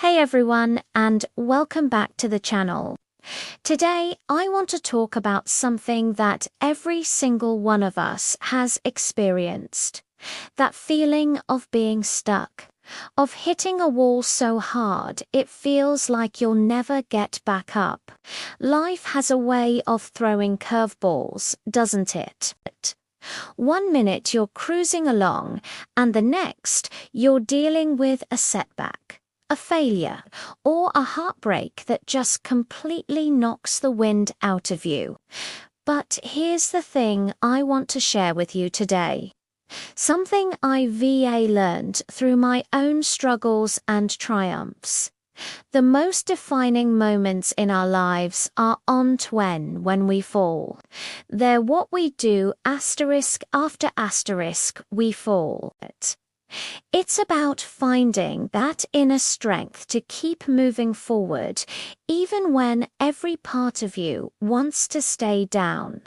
Hey everyone, and welcome back to the channel. Today, I want to talk about something that every single one of us has experienced. That feeling of being stuck, of hitting a wall so hard it feels like you'll never get back up. Life has a way of throwing curveballs, doesn't it? One minute you're cruising along, and the next you're dealing with a setback, a failure, or a heartbreak that just completely knocks the wind out of you. But here's the thing I want to share with you today. Something I learned through my own struggles and triumphs. The most defining moments in our lives aren't when we fall. They're what we do asterisk after asterisk we fall. It's about finding that inner strength to keep moving forward, even when every part of you wants to stay down.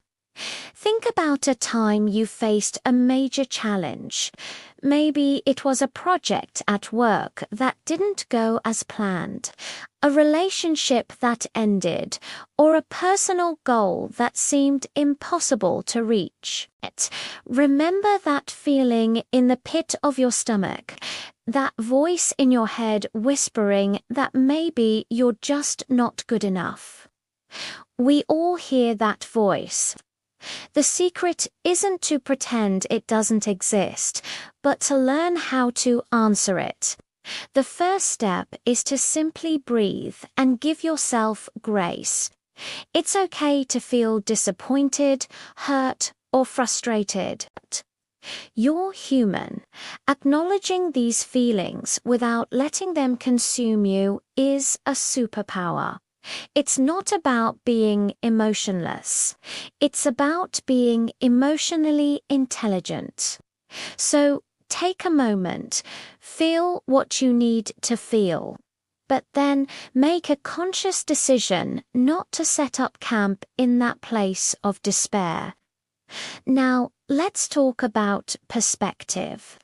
Think about a time you faced a major challenge. Maybe it was a project at work that didn't go as planned, a relationship that ended, or a personal goal that seemed impossible to reach. Remember that feeling in the pit of your stomach, that voice in your head whispering that maybe you're just not good enough. We all hear that voice. The secret isn't to pretend it doesn't exist, but to learn how to answer it. The first step is to simply breathe and give yourself grace. It's okay to feel disappointed, hurt, or frustrated. You're human. Acknowledging these feelings without letting them consume you is a superpower. It's not about being emotionless. It's about being emotionally intelligent. So take a moment, feel what you need to feel, but then make a conscious decision not to set up camp in that place of despair. Now, let's talk about perspective.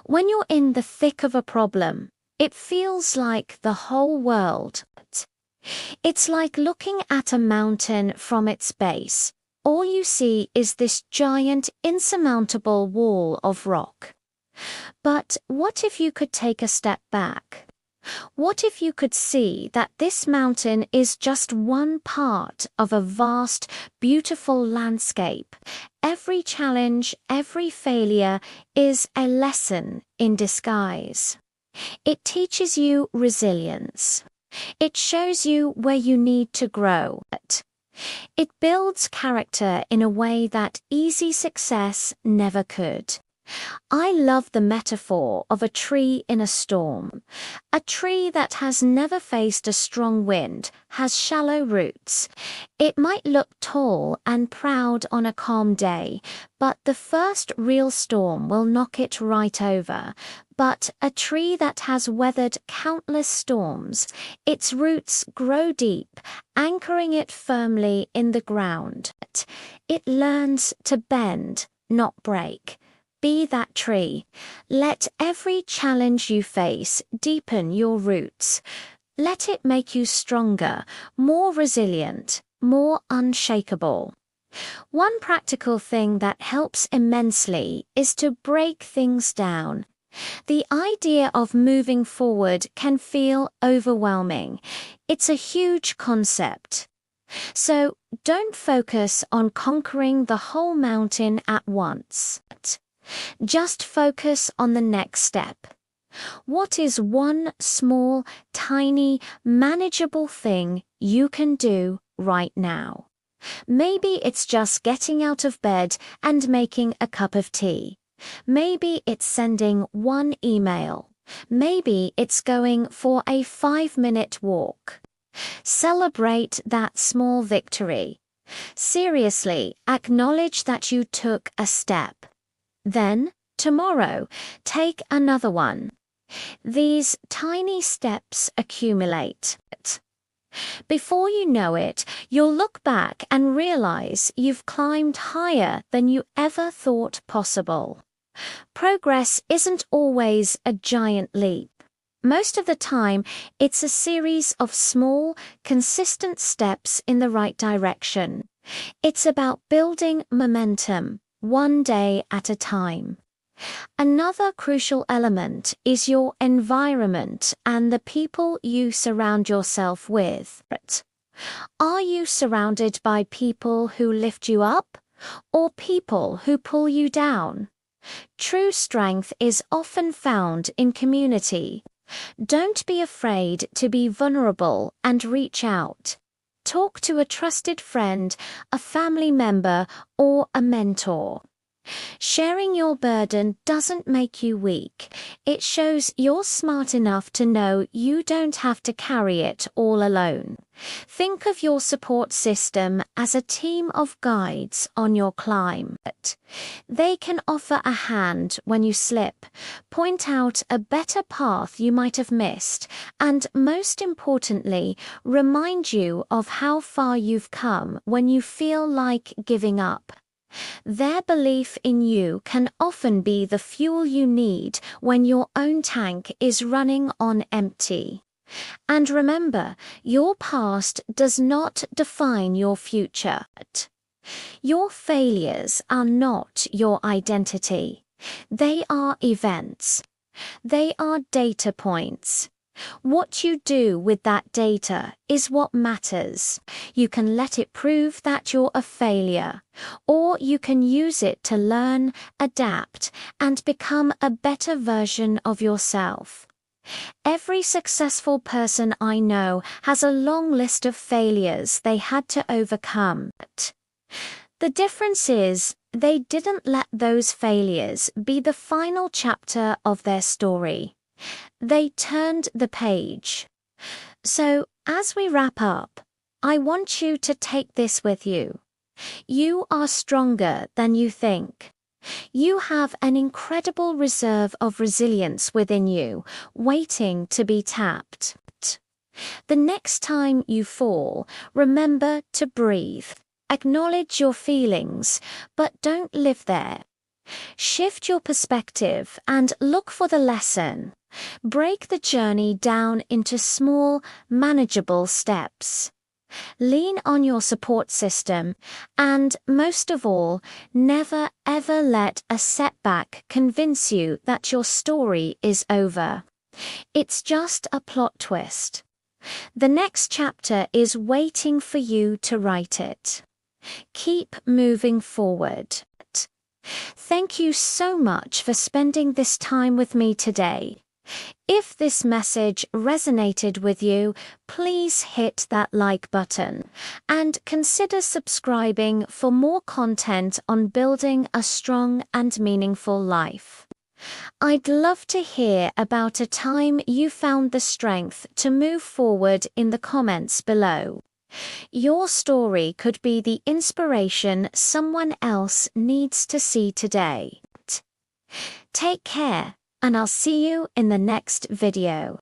When you're in the thick of a problem, it feels like the whole world. It's like looking at a mountain from its base. All you see is this giant, insurmountable wall of rock. But what if you could take a step back? What if you could see that this mountain is just one part of a vast, beautiful landscape? Every challenge, every failure is a lesson in disguise. It teaches you resilience. It shows you where you need to grow. It builds character in a way that easy success never could. I love the metaphor of a tree in a storm. A tree that has never faced a strong wind has shallow roots. It might look tall and proud on a calm day, but the first real storm will knock it right over. But a tree that has weathered countless storms, its roots grow deep, anchoring it firmly in the ground. It learns to bend, not break. Be that tree. Let every challenge you face deepen your roots. Let it make you stronger, more resilient, more unshakable. One practical thing that helps immensely is to break things down. The idea of moving forward can feel overwhelming. It's a huge concept. So don't focus on conquering the whole mountain at once. Just focus on the next step. What is one small, tiny, manageable thing you can do right now? Maybe it's just getting out of bed and making a cup of tea. Maybe it's sending one email. Maybe it's going for a 5-minute walk. Celebrate that small victory. Seriously, acknowledge that you took a step. Then, tomorrow, take another one. These tiny steps accumulate. Before you know it, you'll look back and realize you've climbed higher than you ever thought possible. Progress isn't always a giant leap. Most of the time, it's a series of small, consistent steps in the right direction. It's about building momentum, one day at a time. Another crucial element is your environment and the people you surround yourself with. Are you surrounded by people who lift you up, or people who pull you down? True strength is often found in community. Don't be afraid to be vulnerable and reach out. Talk to a trusted friend, a family member, or a mentor. Sharing your burden doesn't make you weak. It shows you're smart enough to know you don't have to carry it all alone. Think of your support system as a team of guides on your climb. They can offer a hand when you slip, point out a better path you might have missed, and most importantly, remind you of how far you've come when you feel like giving up. Their belief in you can often be the fuel you need when your own tank is running on empty. And remember, your past does not define your future. Your failures are not your identity. They are events. They are data points. What you do with that data is what matters. You can let it prove that you're a failure, or you can use it to learn, adapt, and become a better version of yourself. Every successful person I know has a long list of failures they had to overcome. The difference is, they didn't let those failures be the final chapter of their story. They turned the page. So, as we wrap up, I want you to take this with you. You are stronger than you think. You have an incredible reserve of resilience within you, waiting to be tapped. The next time you fall, remember to breathe. Acknowledge your feelings, but don't live there. Shift your perspective and look for the lesson. Break the journey down into small, manageable steps. Lean on your support system, and most of all, never ever let a setback convince you that your story is over. It's just a plot twist. The next chapter is waiting for you to write it. Keep moving forward. Thank you so much for spending this time with me today. If this message resonated with you, please hit that like button and consider subscribing for more content on building a strong and meaningful life. I'd love to hear about a time you found the strength to move forward in the comments below. Your story could be the inspiration someone else needs to see today. Take care, and I'll see you in the next video.